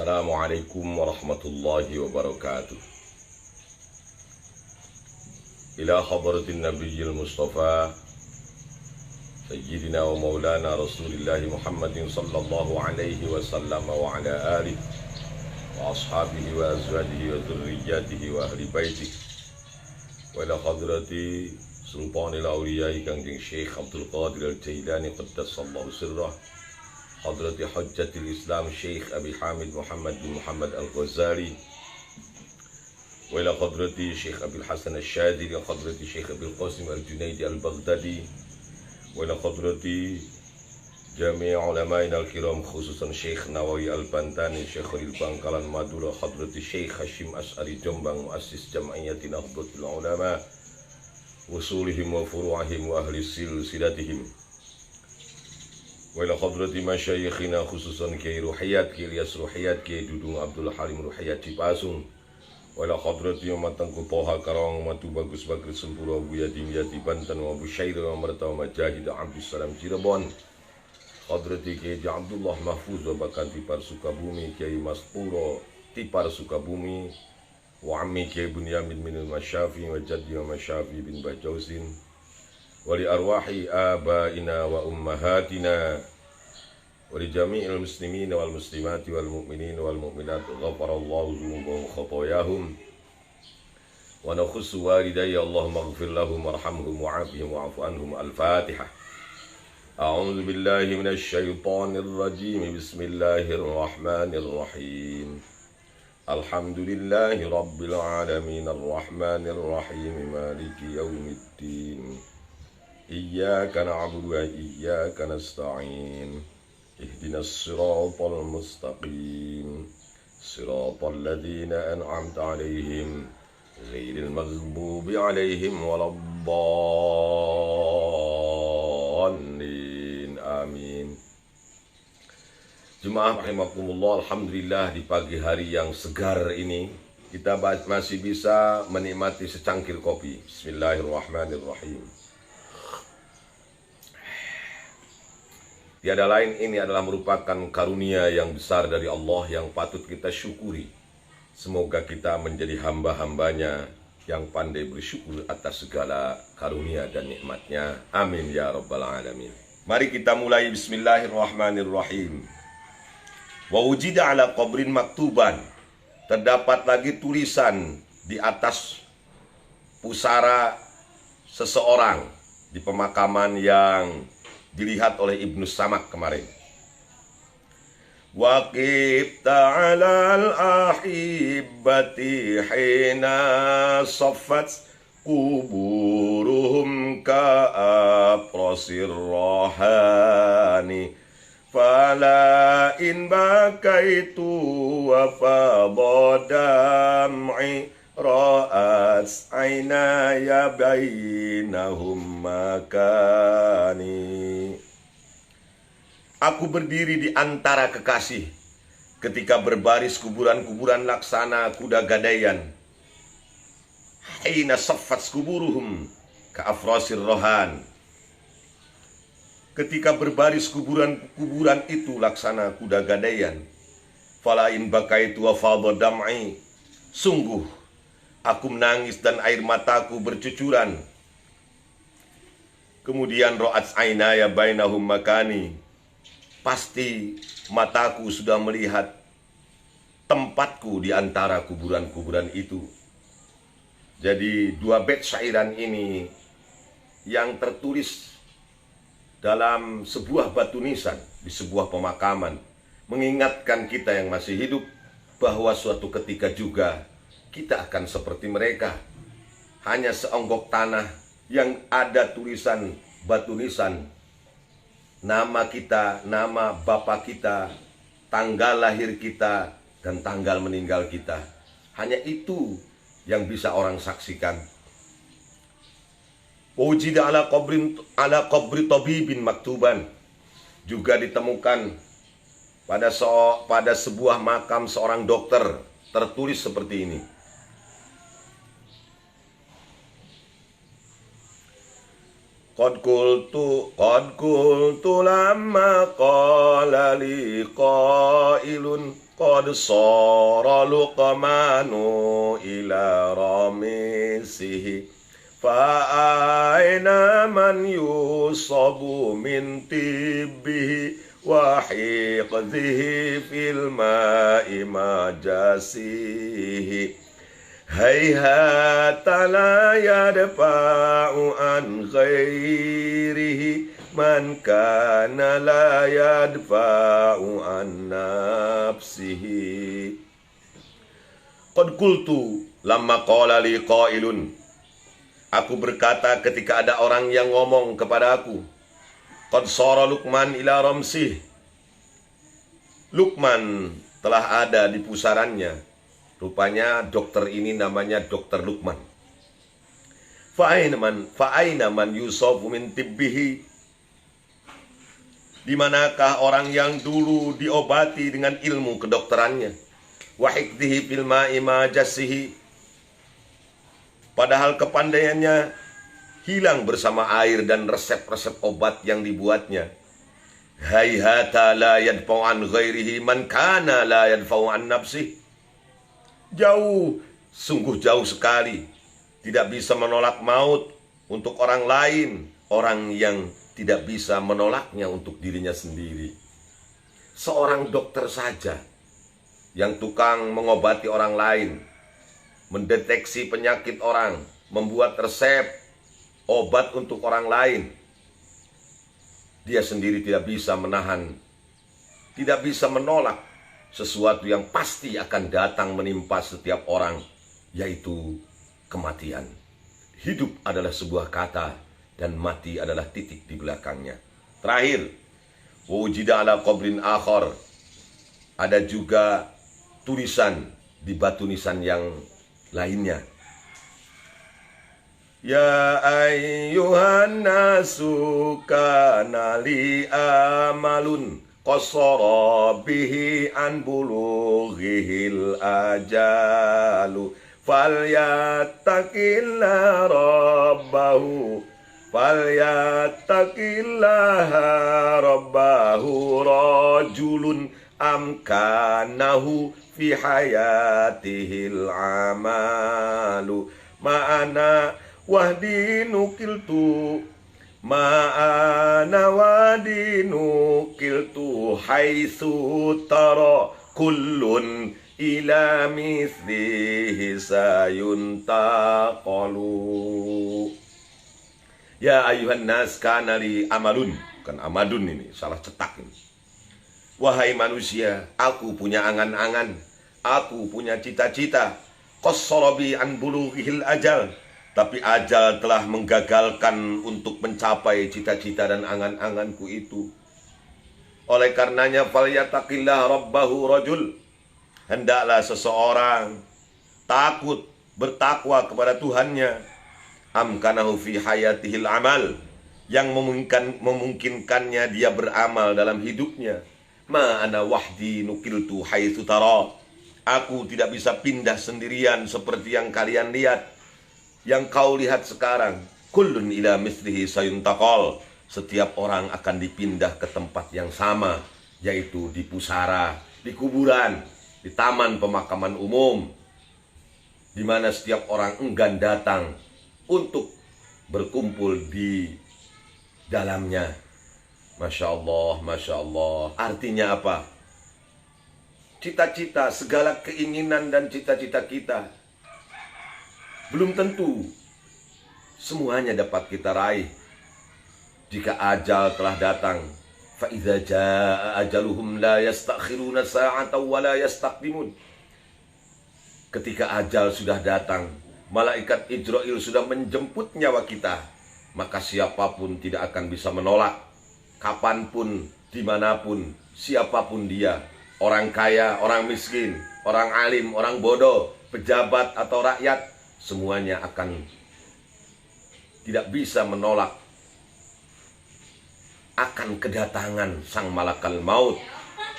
Assalamualaikum warahmatullahi wabarakatuh. Ila hadratin nabiyil mustafa Sayyidina wa maulana Rasulillah Muhammadin sallallahu alaihi wasallam wa ala alihi wa ashabihi wa azwajihi wa dhurriyyatihi wa ahli baitihi wa ila hadrati sultanil awliyai Kangjeng Syekh Abdul Qadir Al-Jailani qaddasallahu sirrah, hadrati hujjatil Islam Syekh Abi Hamid Muhammad bin Muhammad Al-Ghazali, wa ila hadrati Syekh Abil Hasan Al-Syadili, wa hadrati Syekh Abil Qasim Al-Junaidi Al-Baghdadi, wa ila hadrati jami' ulama'in al-kiram khususan Syekh Nawawi Al-Bantani, Syekh Khalil Bangkalan Madura, hadrati Syekh Hashim As'ari Jombang, muassis Jam'iyyati Nahdlatul Ulama, usulihim wa furu'ahim wa ahli silsilatihim, wa ila hadrati masyayikhina khususan Kiai Ruhiyat, Kiai Ilyas Ruhiyat, Kiai Dudung Abdul Halim Ruhiyat Cipasung, wa ila hadrati Matangku Toha Karang, Matu Bagus Bakri Sempura, Buya Dimyati Banten, wa Abu Syair wa Merta Majahid Abdul Salam Cirebon, hadrati Kiai Abdullah Mahfuz wa Bakan Tipar Sukabumi, Kiai Mas Puro Tipar Sukabumi, wa ammi Kiai Bunyamin bin Masyafi wa jaddi wa Masyafi bin Bajausin, wa li arwahi abaina wa ummahatina wa li jami'il muslimin wal muslimati wal mu'minin wal mu'minat, ghafarallahu dzunubahum khotoyahum wa nakhussu walidayya Allahumma ighfir lahum warhamhum wa'afihim wa'fu anhum. Al-Fatihah. A'udzu billahi minasy syaithanir rajim. Bismillahirrahmanirrahim. Alhamdulillahi rabbil alamin arrahmanir rahim maliki yaumiddin. Iyyaka na'budu wa iyyaka nasta'in. Ihdinas siratal mustaqim. Siratal ladzina an'amta 'alaihim ghairil maghdubi 'alaihim waladdallin. Amin. Jemaah rahimakumullah, alhamdulillah di pagi hari yang segar ini kita masih bisa menikmati secangkir kopi. Bismillahirrahmanirrahim. Tiada lain, ini adalah merupakan karunia yang besar dari Allah yang patut kita syukuri. Semoga kita menjadi hamba-hambanya yang pandai bersyukur atas segala karunia dan nikmatnya. Amin ya rabbal alamin. Mari kita mulai. Bismillahirrahmanirrahim. Wa wujida ala qabrin maktuban. Terdapat lagi tulisan di atas pusara seseorang di pemakaman yang dilihat oleh Ibnu Samak kemarin. Waqif ta'alal ahibati hina saffat kuburuhum ka'afrasir rohani, fala in bakaitu wa fadadam'i ra'at aynaya bainahum makani. Aku berdiri di antara kekasih ketika berbaris kuburan-kuburan laksana kuda gadaian. Hina saffat kuburuhum ka'afrasir rohan. Ketika berbaris kuburan-kuburan itu laksana kuda gadaian. Falain bakaitu wa fadha dam'i. Sungguh aku menangis dan air mataku bercucuran. Kemudian ro'at aynaya bainahum makani. Pasti mataku sudah melihat tempatku di antara kuburan-kuburan itu. Jadi dua bait syairan ini yang tertulis dalam sebuah batu nisan di sebuah pemakaman mengingatkan kita yang masih hidup bahwa suatu ketika juga kita akan seperti mereka. Hanya seonggok tanah yang ada tulisan batu nisan, nama kita, nama bapak kita, tanggal lahir kita, dan tanggal meninggal kita. Hanya itu yang bisa orang saksikan. Wujida ala qabri tabibin maktuban. Juga ditemukan pada sebuah makam seorang dokter tertulis seperti ini. Qad qultu lamma qala li qailun Qad sara Luqmanu ila ramisihi fa aina man yusabu min tibbihi wa hiqdhihi fil ma'i majasihi hayhata la yadfa'u an ghairihi man kana la yadfa'u an nafsihi. Qad qultu lamma qala li qailun, aku berkata ketika ada orang yang ngomong kepada aku, qad sara Luqman ila ramsih, Luqman telah ada di pusarannya. Rupanya dokter ini namanya dokter Luqman. Fa aina man yusafu min tibbihi, di manakah orang yang dulu diobati dengan ilmu kedokterannya? Wa hikdihi fil ma'i majasihi, padahal kepandaiannya hilang bersama air dan resep-resep obat yang dibuatnya. Hayhata la yadfa'u an ghairihi man kana la yadfa'u an nafsihi, jauh, sungguh jauh sekali tidak bisa menolak maut untuk orang lain, orang yang tidak bisa menolaknya untuk dirinya sendiri. Seorang dokter saja yang tukang mengobati orang lain, mendeteksi penyakit orang, membuat resep obat untuk orang lain, dia sendiri tidak bisa menahan, tidak bisa menolak sesuatu yang pasti akan datang menimpa setiap orang, yaitu kematian. Hidup adalah sebuah kata dan mati adalah titik di belakangnya. Terakhir, wujida ala qabrin akhar, ada juga tulisan di batu nisan yang lainnya. Ya ayyuhan nasu kana li amalun qasara bihi an bulughihil ajalu falyattaqilla rabbahu falyattaqillaha rabbahu rajulun amkanahu fi hayatihil amalu ma'ana wahdi nukiltu ma'ana wadi nukiltu haitsu tara kullun ila mithlihi sayuntaqalu. Ya ayuhan nas kana li amalun, bukan amadun, ini salah cetak ini. Wahai manusia, aku punya angan-angan, aku punya cita-cita. Qassara bi an bulughil ajal, tapi ajal telah menggagalkan untuk mencapai cita-cita dan angan-anganku itu. Oleh karenanya falyattaqillah rabbahu rajul, hendaklah seseorang takut, bertakwa kepada Tuhannya. Amkanahu fi hayatihil amal, yang memungkinkannya dia beramal dalam hidupnya. Ma ana wahdi nukiltu haitsu tara, aku tidak bisa pindah sendirian seperti yang kalian lihat, yang kau lihat sekarang. Kullun ila mislihi sayuntaqal, setiap orang akan dipindah ke tempat yang sama, yaitu di pusara, di kuburan, di taman pemakaman umum, di mana setiap orang enggan datang untuk berkumpul di dalamnya. Masya Allah, Masya Allah. Artinya apa? Cita-cita, segala keinginan dan cita-cita kita belum tentu semuanya dapat kita raih jika ajal telah datang. Fa idza jaa ajaluhum la yastakhiruna sa'atan wa la yastaqdimun. Ketika ajal sudah datang, malaikat Ijrail sudah menjemput nyawa kita, maka siapapun tidak akan bisa menolak. Kapanpun, dimanapun, siapapun dia, orang kaya, orang miskin, orang alim, orang bodoh, pejabat atau rakyat, semuanya akan tidak bisa menolak akan kedatangan sang malakal maut.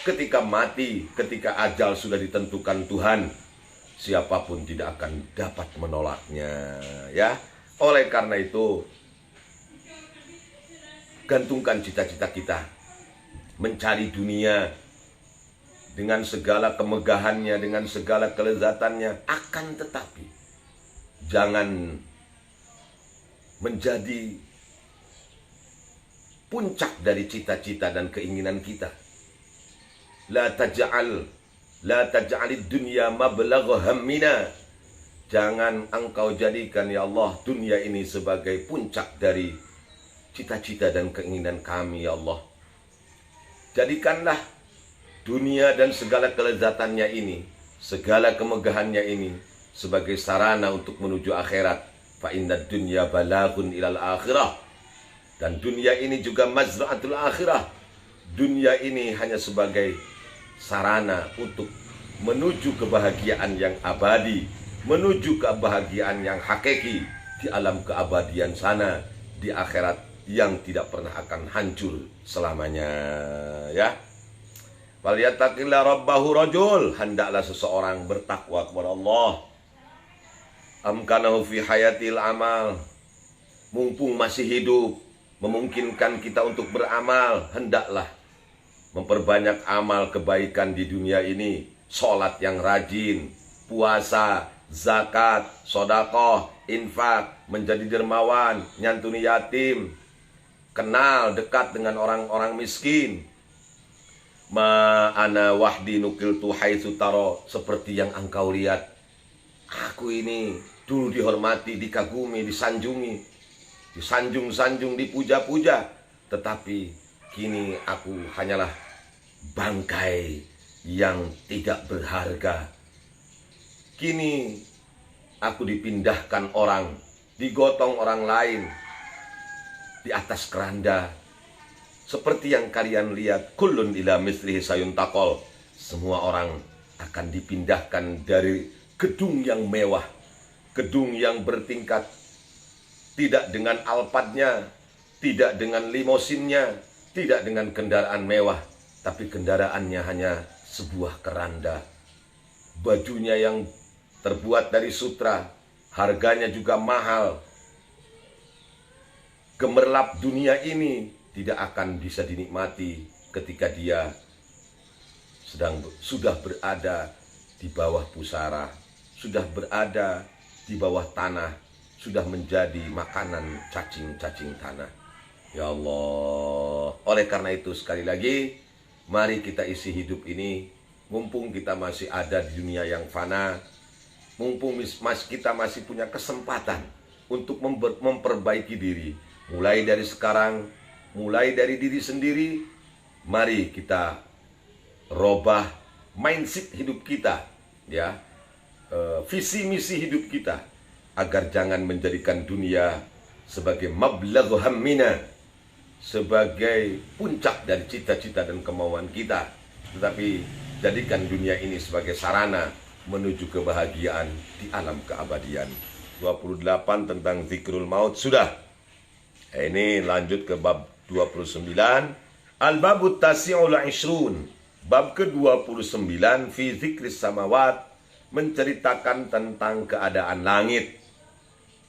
Ketika mati, ketika ajal sudah ditentukan Tuhan, siapapun tidak akan dapat menolaknya, ya. Oleh karena itu, gantungkan cita-cita kita mencari dunia dengan segala kemegahannya, dengan segala kelezatannya. Akan tetapi jangan menjadi puncak dari cita-cita dan keinginan kita. La taj'alid dunya mablagha hammina. Jangan engkau jadikan ya Allah dunia ini sebagai puncak dari cita-cita dan keinginan kami ya Allah. Jadikanlah dunia dan segala kelezatannya ini, segala kemegahannya ini sebagai sarana untuk menuju akhirat. Fa innad dunya balaghun ilal akhirah. Dan dunia ini juga mazra'atul akhirah. Dunia ini hanya sebagai sarana untuk menuju kebahagiaan yang abadi, menuju kebahagiaan yang hakiki di alam keabadian sana, di akhirat yang tidak pernah akan hancur selamanya, ya. Falyattaqilla rabbahu rajul, hendaklah seseorang bertakwa kepada Allah. Amkanahu fi hayatil amal, mumpung masih hidup, memungkinkan kita untuk beramal, hendaklah memperbanyak amal kebaikan di dunia ini. Sholat yang rajin, puasa, zakat, sodakoh, infak, menjadi dermawan, nyantuni yatim, kenal dekat dengan orang-orang miskin. Ma ana wahdi nukiltu haitsu taro, seperti yang engkau lihat, aku ini dulu dihormati, dikagumi, disanjungi, disanjung-sanjung, dipuja-puja, tetapi kini aku hanyalah bangkai yang tidak berharga. Kini aku dipindahkan orang, digotong orang lain di atas keranda. Seperti yang kalian lihat, kullun ila mislihi sayuntaqal. Semua orang akan dipindahkan dari gedung yang mewah, gedung yang bertingkat, tidak dengan Alphardnya, tidak dengan limosinnya, tidak dengan kendaraan mewah, tapi kendaraannya hanya sebuah keranda. Bajunya yang terbuat dari sutra, harganya juga mahal. Gemerlap dunia ini tidak akan bisa dinikmati ketika dia sudah berada di bawah pusara, sudah berada di bawah tanah, sudah menjadi makanan cacing-cacing tanah. Ya Allah, oleh karena itu sekali lagi, mari kita isi hidup ini, mumpung kita masih ada di dunia yang fana, mumpung kita masih punya kesempatan untuk memperbaiki diri. Mulai dari sekarang, mulai dari diri sendiri, mari kita robah mindset hidup kita, ya, visi misi hidup kita, agar jangan menjadikan dunia sebagai mablaghu hammina, sebagai puncak dari cita-cita dan kemauan kita, tetapi jadikan dunia ini sebagai sarana menuju kebahagiaan di alam keabadian. 28 tentang zikrul maut sudah. Ini lanjut ke bab 29. Al-babut tasi'ul 'ishrun. Bab ke-29 fi zikris samawat, menceritakan tentang keadaan langit,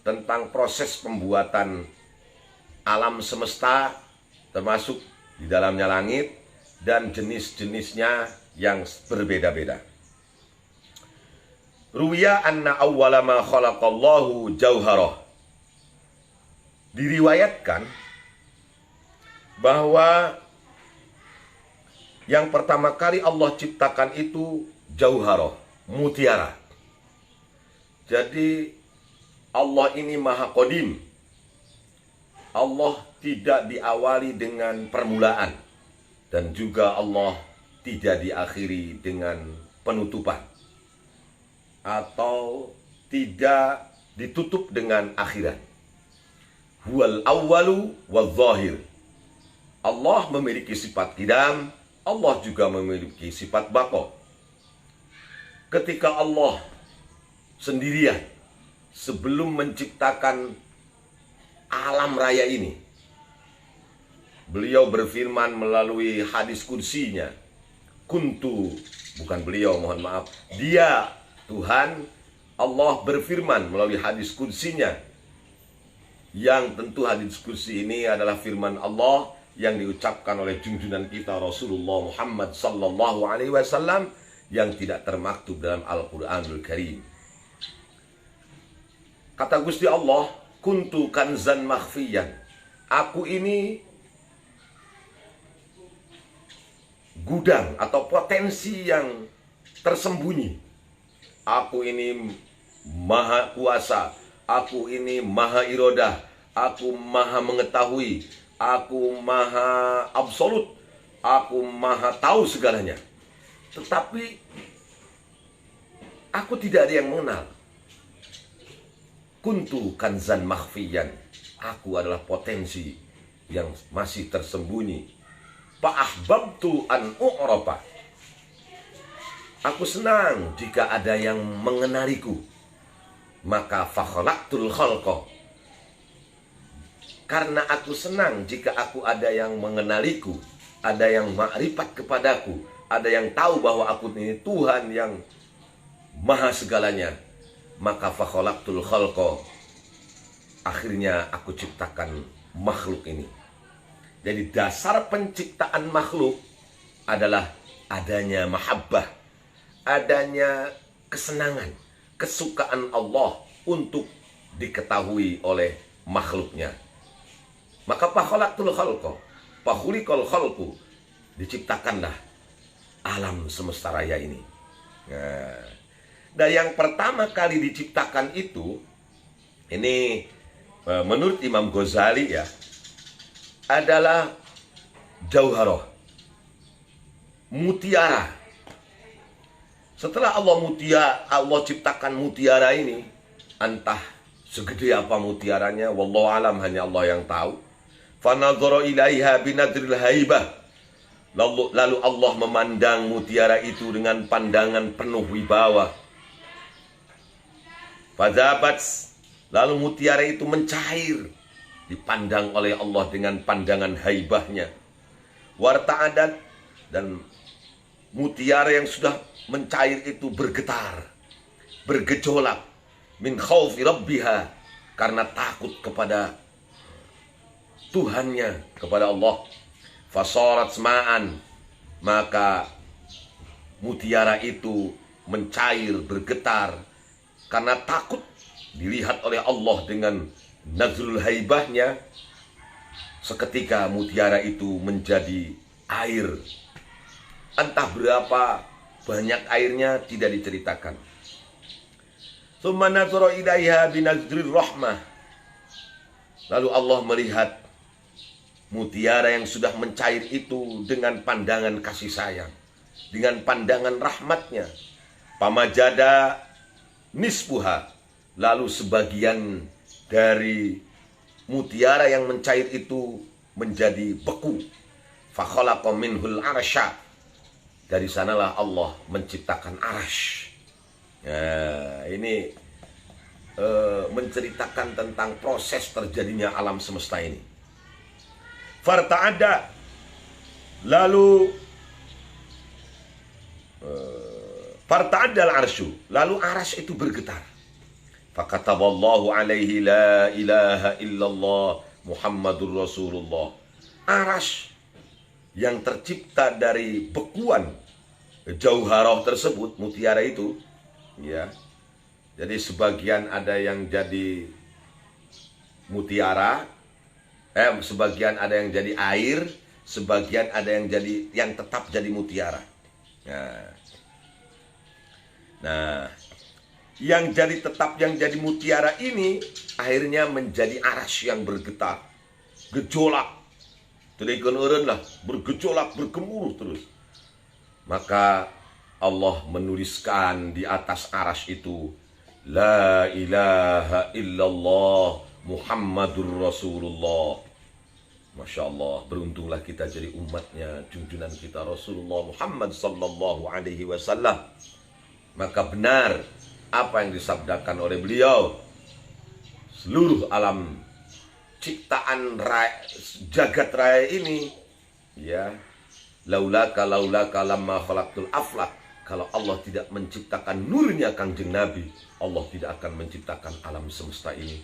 tentang proses pembuatan alam semesta, termasuk di dalamnya langit dan jenis-jenisnya yang berbeda-beda. Ruwiya anna awwala ma khalaqallahu jauharah. Diriwayatkan bahwa yang pertama kali Allah ciptakan itu jauharah, mutiara. Jadi Allah ini maha qadim. Allah tidak diawali dengan permulaan, dan juga Allah tidak diakhiri dengan penutupan, atau tidak ditutup dengan akhirat. Huwal awwalu wal zahir. Allah memiliki sifat qidam, Allah juga memiliki sifat baqa. Ketika Allah sendirian sebelum menciptakan alam raya ini, beliau berfirman melalui hadis kursinya, kuntu, bukan beliau, mohon maaf, dia, Tuhan Allah berfirman melalui hadis kursinya, yang tentu hadis kursi ini adalah firman Allah yang diucapkan oleh junjungan kita Rasulullah Muhammad sallallahu alaihi wasallam yang tidak termaktub dalam Al-Qur'anul Karim. Kata Gusti Allah, kuntu kanzan makhfiyan. Aku ini gudang atau potensi yang tersembunyi. Aku ini maha kuasa, aku ini maha irodah, aku maha mengetahui, aku maha absolut, aku maha tahu segalanya. Tetapi aku tidak ada yang mengenal. Kuntu kanzan makhfiyan. Aku adalah potensi yang masih tersembunyi. Fa'ahbabtu an u'rafa. Aku senang jika ada yang mengenaliku. Maka fakhalaqtul khalqa. Karena aku senang jika aku ada yang mengenaliku, ada yang makrifat kepadaku, ada yang tahu bahwa aku ini Tuhan yang maha segalanya, maka fakhalaqtul khalqa. Akhirnya aku ciptakan makhluk ini. Jadi dasar penciptaan makhluk adalah adanya mahabbah, adanya kesenangan, kesukaan Allah untuk diketahui oleh makhluknya. Maka fakhalaqtul khalqa, fakhuliqal khalqu, diciptakanlah alam semesta raya ini. Nah, yang pertama kali diciptakan itu, ini menurut Imam Ghazali ya, adalah jauharah, mutiara. Setelah Allah ciptakan mutiara ini, entah segede apa mutiaranya, wallahu alam, hanya Allah yang tahu. Fanadhara ilaiha binadril haibah. Lalu Allah memandang mutiara itu dengan pandangan penuh wibawa. Fadzabat, lalu mutiara itu mencair, dipandang oleh Allah dengan pandangan haibahnya. Warta'adat, dan mutiara yang sudah mencair itu bergetar, bergejolak, min khaufi rabbiha, karena takut kepada Tuhannya, kepada Allah. Fasarat ma'an, maka mutiara itu mencair, bergetar, karena takut dilihat oleh Allah dengan nazrul haibahnya. Seketika mutiara itu menjadi air. Entah berapa banyak airnya tidak diceritakan. Tsumma nazara ilaiha binazrir rahmah. Lalu Allah melihat mutiara yang sudah mencair itu dengan pandangan kasih sayang, dengan pandangan rahmatnya. Pamajada nisfuha, lalu sebagian dari mutiara yang mencair itu menjadi beku. Fakhalaqa minhul arsya, dari sanalah Allah menciptakan arsy. Nah, ini menceritakan tentang proses terjadinya alam semesta ini. Farta'ada, lalu farta'ada al-arsyu, lalu arsy itu bergetar. Fakataballahu alaihi la ilaha illallah Muhammadur Rasulullah. Arsy yang tercipta dari bekuan jauharah tersebut, mutiara itu, ya. Jadi sebagian ada yang jadi mutiara, sebagian ada yang jadi air, sebagian ada yang tetap jadi mutiara. Nah, yang jadi tetap, yang jadi mutiara ini akhirnya menjadi arsy yang bergetar, gejolak, lah, bergejolak, bergemuruh terus. Maka Allah menuliskan di atas arsy itu, la ilaha illallah Muhammadur Rasulullah. Masya Allah, beruntunglah kita jadi umatnya junjungan kita Rasulullah Muhammad sallallahu alaihi wasallam. Maka benar apa yang disabdakan oleh beliau, seluruh alam ciptaan jagat raya ini, ya, laulaka lamma khalaqtul aflak. Kalau Allah tidak menciptakan nurnya Kangjeng Nabi, Allah tidak akan menciptakan alam semesta ini.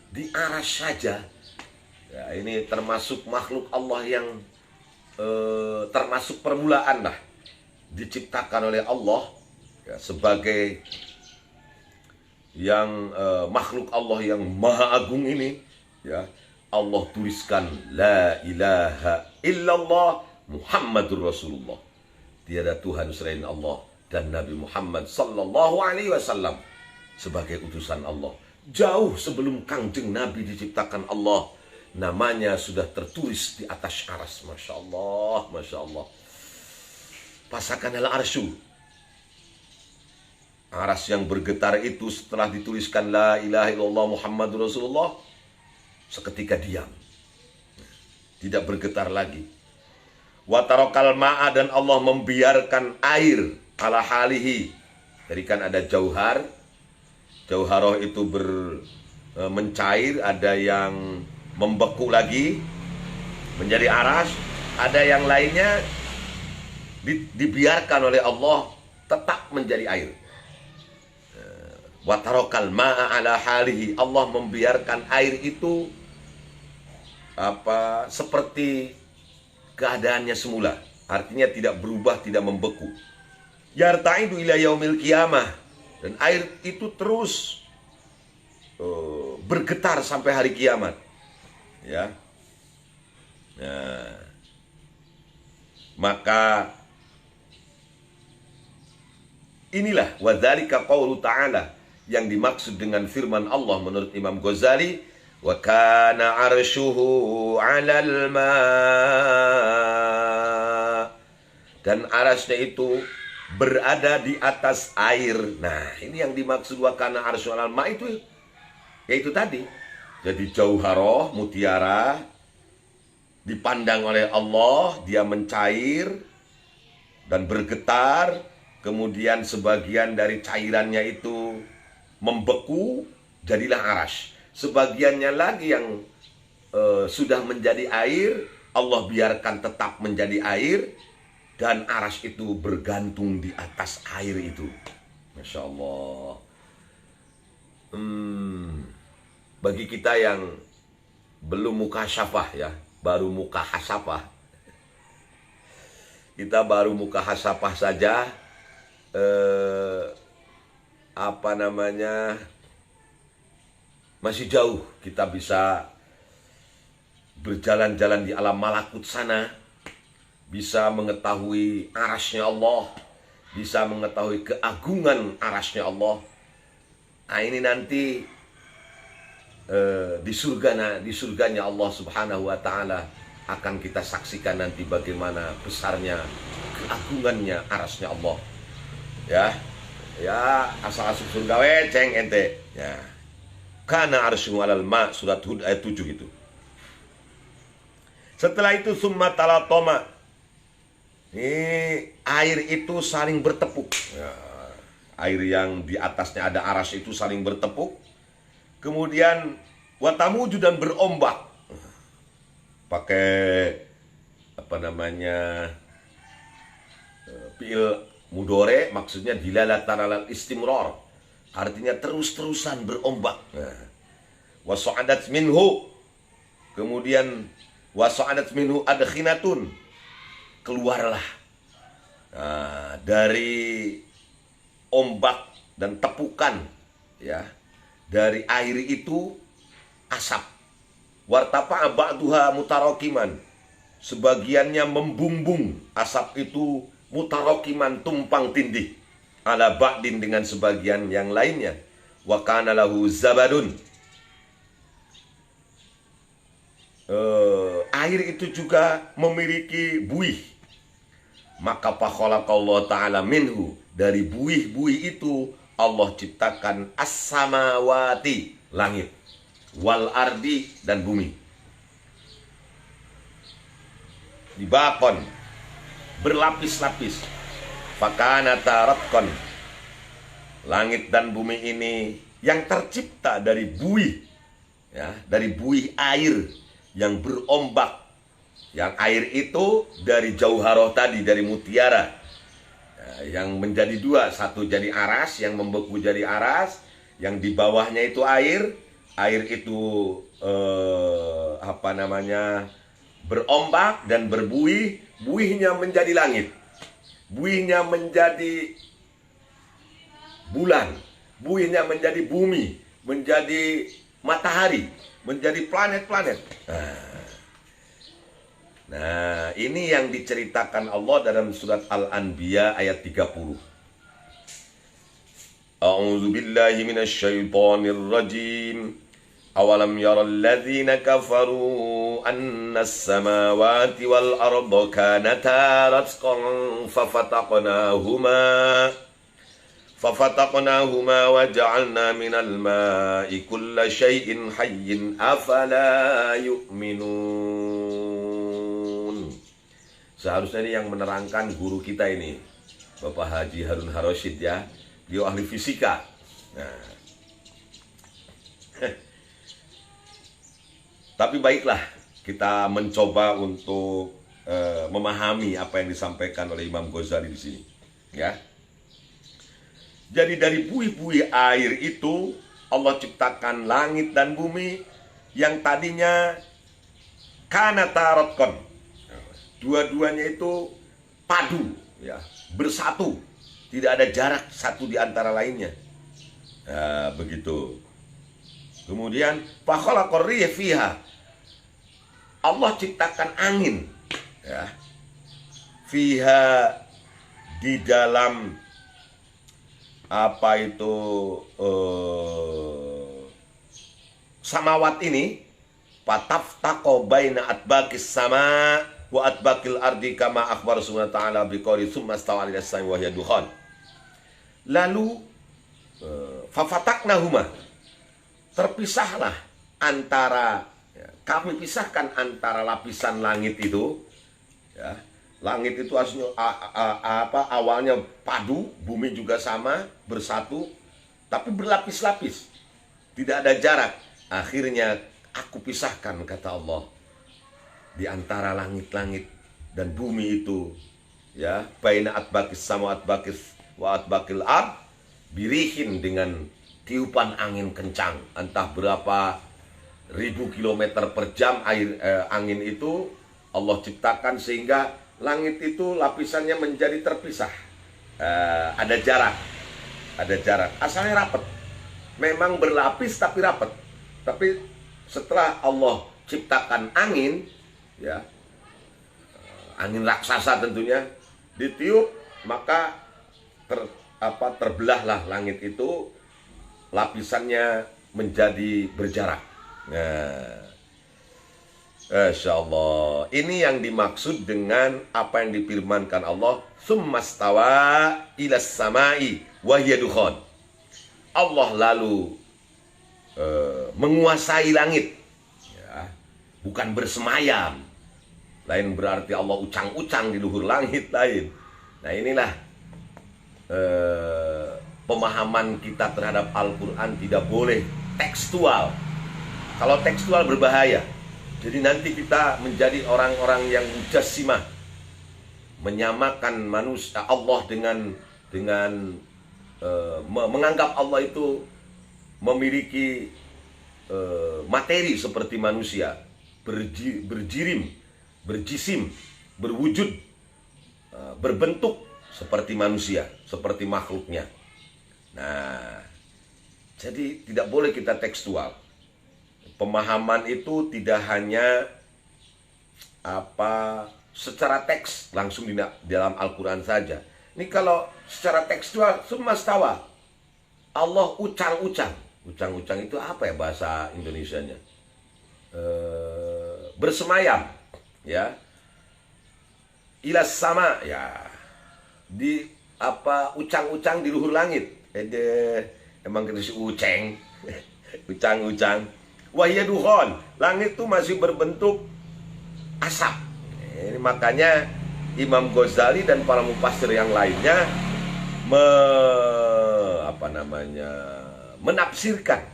Di arsy saja Ya, ini termasuk makhluk Allah yang termasuk permulaan lah, diciptakan oleh Allah ya, sebagai yang makhluk Allah yang maha agung ini ya. Allah tuliskan la ilaha illallah Muhammadur Rasulullah, tiada Tuhan selain Allah, dan Nabi Muhammad sallallahu alaihi wasallam sebagai utusan Allah. Jauh sebelum Kangjeng Nabi diciptakan Allah, namanya sudah tertulis di atas aras. Masya Allah, Masya Allah. Pasakan al-arsyu, aras yang bergetar itu setelah dituliskan la ilaha illallah Muhammadur Rasulullah, seketika diam, tidak bergetar lagi. Wa tarakal ma'a, dan Allah membiarkan air ala halihi. Jadi kan ada jauhar, jauharoh itu mencair, ada yang membeku lagi menjadi aras, ada yang lainnya dibiarkan oleh Allah tetap menjadi air. Wa tarakal ma'a ala halihi, Allah membiarkan air itu seperti keadaannya semula, artinya tidak berubah, tidak membeku. Yarta'idu ila yaumil qiyamah, dan air itu terus bergetar sampai hari kiamat ya. Nah, maka inilah wadzalika qaulu ta'ala, yang dimaksud dengan firman Allah menurut Imam Ghazali, wa kana arsyuhu 'alal ma, dan arasnya itu berada di atas air. Nah, ini yang dimaksud wa kana arsyu 'alal ma itu, yaitu tadi. Jadi jauharoh, mutiara, dipandang oleh Allah, dia mencair dan bergetar, kemudian sebagian dari cairannya itu membeku, jadilah aras. Sebagiannya lagi yang sudah menjadi air, Allah biarkan tetap menjadi air, dan aras itu bergantung di atas air itu. Masya Allah. Bagi kita yang belum mukasyafah ya, baru mukahasafah, kita baru mukahasafah saja, masih jauh kita bisa berjalan-jalan di alam malakut sana, bisa mengetahui arasnya Allah, bisa mengetahui keagungan arasnya Allah. Nah, ini nanti di surganya Allah Subhanahu wa taala akan kita saksikan nanti bagaimana besarnya, keagungannya arasnya Allah. Ya, asal-asal surga ceng ente. Ya. Kana arsyu 'alal ma, surat Hud ayat 7 itu. Setelah itu summa talatoma. Ini air itu saling bertepuk. Ya, air yang di atasnya ada aras itu saling bertepuk. Kemudian watamuju, dan berombak. Pakai fi'il mudore, maksudnya dilalatan alal istimrar, artinya terus-terusan berombak. Wasa'adat minhu, kemudian wasa'adat minhu adkhinatun, keluarlah dari ombak dan tepukan ya, dari air itu asap. Wartafa ba'duha mutarokiman, sebagiannya membumbung, asap itu mutarokiman, tumpang tindih, ala ba'din, dengan sebagian yang lainnya. Wa kana lahu zabadun, air itu juga memiliki buih. Maka fakhalaqallahu ta'ala minhu, dari buih-buih itu Allah ciptakan as-samawati, langit, wal ardi, dan bumi. Dibakon, berlapis-lapis. Fakanata ratqan, langit dan bumi ini yang tercipta dari buih ya, dari buih air yang berombak. Yang air itu dari jauharoh tadi, dari mutiara, yang menjadi dua, satu jadi aras, yang membeku jadi aras, yang di bawahnya itu air, air itu berombak dan berbuih, buihnya menjadi langit, buihnya menjadi bulan, buihnya menjadi bumi, menjadi matahari, menjadi planet-planet. Nah, ini yang diceritakan Allah dalam surat Al-Anbiya ayat 30. A'udzu billahi minasyaitonir rajim. Awalam yaral ladzina kafaru annas samawati wal arda kanata ratqan fafataqnahuma wa ja'alna minal ma'i kulla syai'in hayyin afala yu'minun. Seharusnya ini yang menerangkan guru kita ini, Bapak Haji Harun Haroshid ya. Dia ahli fisika. Nah. Tapi baiklah, kita mencoba untuk memahami apa yang disampaikan oleh Imam Ghazali di sini, ya. Jadi dari buih-buih air itu Allah ciptakan langit dan bumi yang tadinya kanata ratqan. Dua-duanya itu padu, ya, bersatu, tidak ada jarak satu di antara lainnya. Nah, begitu. Kemudian fakhalaqar rih fiha. Allah ciptakan angin, ya. Fiha, di dalam apa itu samawat ini, pataftaqo baina atbaqis sama wa atbaqil ardi kama akhbar subhanahu wa ta'ala biqouli tsumma stawa 'alas samai wa hiya dukhan. Lalu fafataqnahuma, terpisahlah antara, ya, kami pisahkan antara lapisan langit itu, ya. Langit itu aslinya awalnya padu, bumi juga sama, bersatu, tapi berlapis-lapis, tidak ada jarak. Akhirnya aku pisahkan, kata Allah, di antara langit-langit dan bumi itu, ya, baina atbaqis sama atbaqis wa atbaqil ard, birihin, dengan tiupan angin kencang, entah berapa ribu kilometer per jam angin itu Allah ciptakan sehingga langit itu lapisannya menjadi terpisah. Ada jarak, asalnya rapat, memang berlapis tapi rapat. Tapi setelah Allah ciptakan angin, ya, angin raksasa tentunya, ditiup, maka terbelahlah langit itu, lapisannya menjadi berjarak. Nah, Masya Allah, ini yang dimaksud dengan apa yang difirmankan Allah, tsummastawa ilas samai wa hiya dukhan. Allah lalu menguasai langit, ya, bukan bersemayam. Lain berarti Allah ucang-ucang di luhur langit, lain. Nah, inilah pemahaman kita terhadap Al-Quran, tidak boleh tekstual. Kalau tekstual berbahaya. Jadi nanti kita menjadi orang-orang yang mujassimah, menyamakan manusia Allah dengan menganggap Allah itu memiliki materi seperti manusia, berjirim, berjisim, berwujud, berbentuk seperti manusia, seperti makhluknya. Nah, jadi tidak boleh kita tekstual. Pemahaman itu tidak hanya secara teks langsung di dalam Al-Quran saja. Ini kalau secara tekstual, tsummastawa, Allah ucang-ucang. Ucang-ucang itu apa ya bahasa Indonesianya? Bersemayam, ya. Ilas sama, ya. Di ucang-ucang di luhur langit. Emang kita si uceng, ucang-ucang. Wahya dukhan, langit itu masih berbentuk asap. Ini makanya Imam Ghazali dan para mufassir yang lainnya menafsirkan,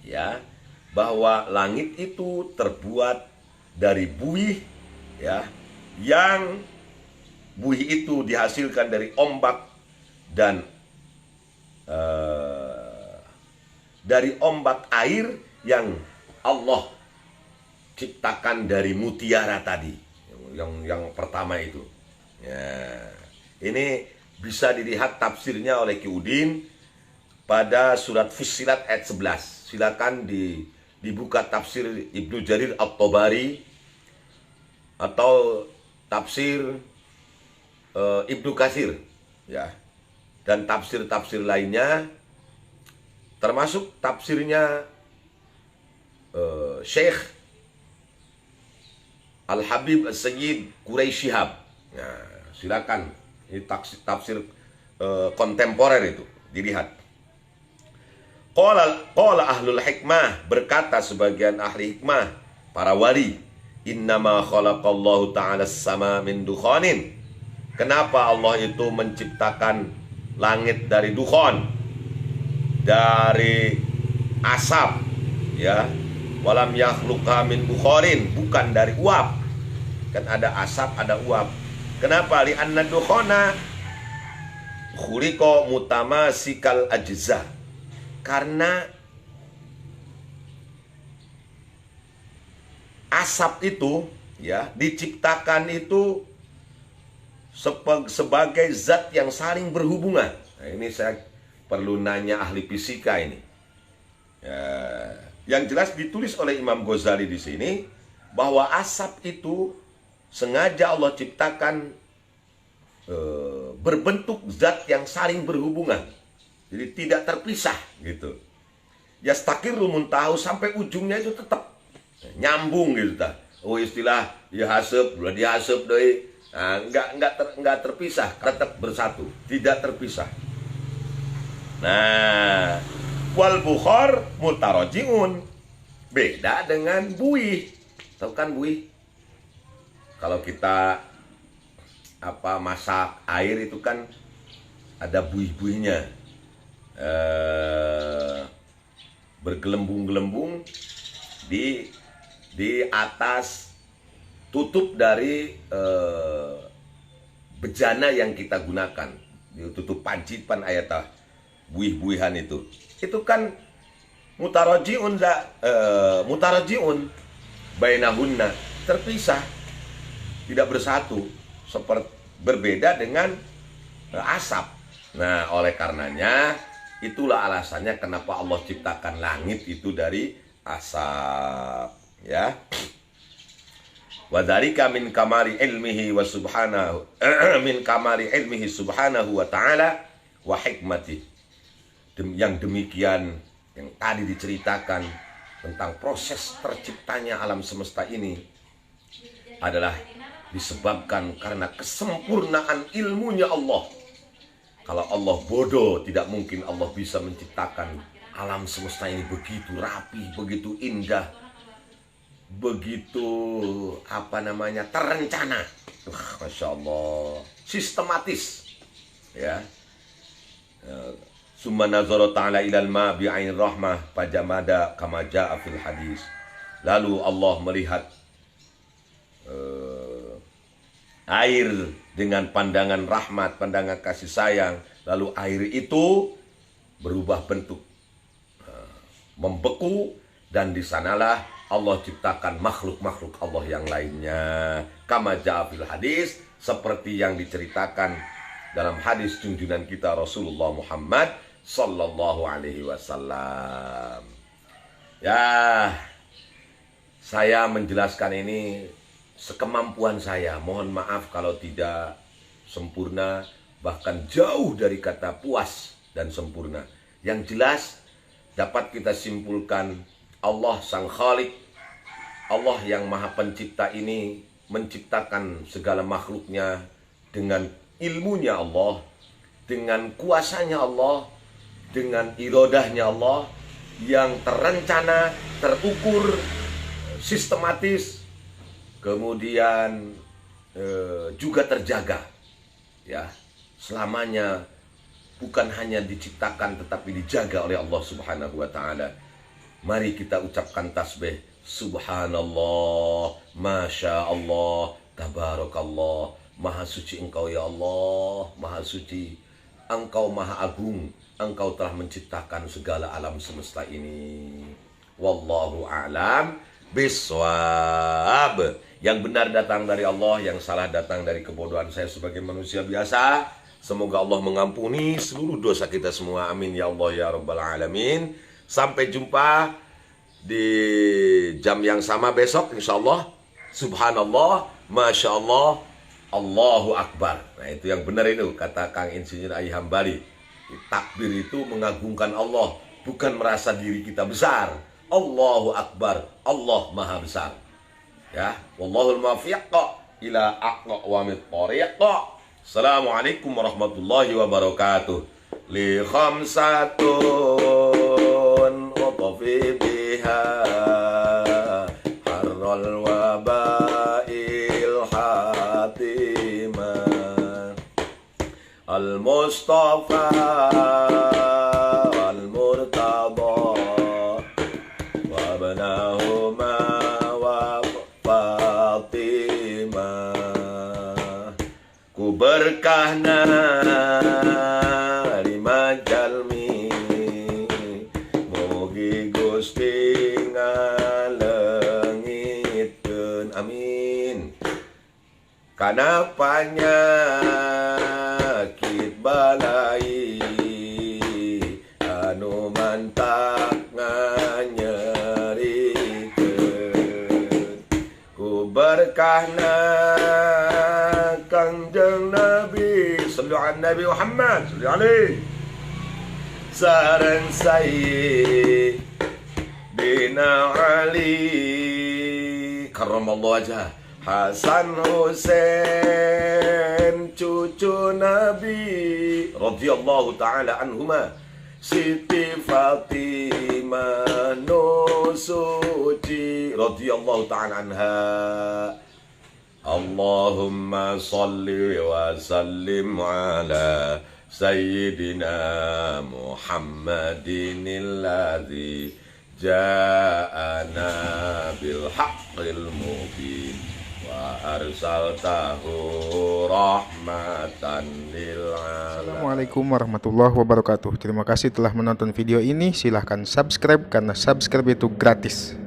ya, bahwa langit itu terbuat dari buih, ya, yang buih itu dihasilkan dari ombak dan dari ombak air yang Allah ciptakan dari mutiara tadi. Yang pertama itu. Ya, ini bisa dilihat tafsirnya oleh Ki Udin pada surat Fussilat ayat 11. Silakan dibuka tafsir Ibnu Jarir At-Tabari atau tafsir Ibnu Katsir, ya, dan tafsir-tafsir lainnya, termasuk tafsirnya Syekh Al-Habib As-Sayyid Quraisy Shihab. Nah, silakan, ini tafsir kontemporer itu dilihat. Qala ahlul hikmah, berkata sebagian ahli hikmah, para wali, innama khalaqallahu ta'ala as-sama min dukhanin. Kenapa Allah itu menciptakan langit dari dukhon, dari asap, ya. Walam yakhluqha min bukharin, bukan dari uap. Kan ada asap, ada uap. Kenapa? Li anna dukhana khuliqa mutamasikal ajza. Karena asap itu, ya, diciptakan itu sebagai zat yang saling berhubungan. Nah, ini saya perlu nanya ahli fisika ini. Ya, yang jelas ditulis oleh Imam Ghazali di sini bahwa asap itu sengaja Allah ciptakan berbentuk zat yang saling berhubungan. Jadi tidak terpisah gitu. Yastaqiru muntahu, sampai ujungnya itu tetap nyambung gitu ta. Oh, istilah ya hasep, ulah dihasep deui. Nah, enggak terpisah, tetap bersatu, tidak terpisah. Nah, wal bukhar mutarajiun, beda dengan buih. Tahu kan buih? Kalau kita masak air itu kan ada buih-buihnya. Bergelembung-gelembung di atas tutup dari bejana yang kita gunakan, di tutup pancipan ayat buih-buihan itu kan mutarajiun bainahunna, terpisah, tidak bersatu, seperti berbeda dengan asap. Nah, oleh karenanya itulah alasannya kenapa Allah ciptakan langit itu dari asap, ya. Wa dzalika min kamali ilmihi wa subhanahu min kamali ilmihi subhanahu wa ta'ala wa hikmati. Yang demikian yang tadi diceritakan tentang proses terciptanya alam semesta ini adalah disebabkan karena kesempurnaan ilmunya Allah. Kalau Allah bodoh, tidak mungkin Allah bisa menciptakan alam semesta ini begitu rapi, begitu indah, begitu terencana. Masya Allah, sistematis, ya. Summa nazara ta'ala ilal ma bi'ain rahmah fajamada kama ja'a fil hadis. Lalu Allah melihat air dengan pandangan rahmat, pandangan kasih sayang. Lalu air itu berubah bentuk, membeku, dan di sanalah Allah ciptakan makhluk-makhluk Allah yang lainnya. Kama ja'a fil hadis, seperti yang diceritakan dalam hadis junjungan kita Rasulullah Muhammad sallallahu alaihi wasallam. Ya, saya menjelaskan ini sekemampuan saya. Mohon maaf kalau tidak sempurna, bahkan jauh dari kata puas dan sempurna. Yang jelas dapat kita simpulkan, Allah Sang Khalik, Allah yang Maha Pencipta ini menciptakan segala makhluknya dengan ilmunya Allah, dengan kuasanya Allah, dengan irodahnya Allah yang terencana, terukur, sistematis, kemudian juga terjaga, ya, selamanya. Bukan hanya diciptakan tetapi dijaga oleh Allah Subhanahu wa ta'ala. Mari kita ucapkan tasbih, Subhanallah, Masya Allah, Tabarakallah. Maha suci Engkau ya Allah, Maha suci, Engkau Maha agung, Engkau telah menciptakan segala alam semesta ini. Wallahu a'lam bishawab. Yang benar datang dari Allah, yang salah datang dari kebodohan saya sebagai manusia biasa. Semoga Allah mengampuni seluruh dosa kita semua. Amin ya Allah ya Rabbal Alamin. Sampai jumpa di jam yang sama besok insya Allah. Subhanallah, Masya Allah, Allahu Akbar. Nah itu yang benar itu kata Kang Insinyur Ai Hambali. Takbir itu mengagungkan Allah, bukan merasa diri kita besar. Allahu Akbar, Allah Maha Besar. Ya, wallahul muwaffiq ila aqwamit thoriq. Assalamualaikum warahmatullahi wabarakatuh. Li khamsatun uqfi biha harral wabail hatimah al-Mustafa al-Murtada wa banahuma wa Fatimah. Ku berkahna lima jalmi mugi Gusti ngalengitkeun amin kana panyakit balai anu mantak nganyerikeun. Ku berkahna Kangjeng Nabi sallallahu alaihi Nabi Muhammad sallallahu alaihi sareng Sayyidina Ali karramallahu wajhah Hasan Husain cucu Nabi radhiyallahu taala anhuma Siti Fatimah Nusuci radhiyallahu taala anha. Allahumma salli wa sallim ala Sayyidina Muhammadin alladzi ja'ana bil haqqil mubin wa arsaltahu rahmatan lil alamin. Assalamualaikum warahmatullahi wabarakatuh. Terima kasih telah menonton video ini. Silahkan subscribe karena subscribe itu gratis.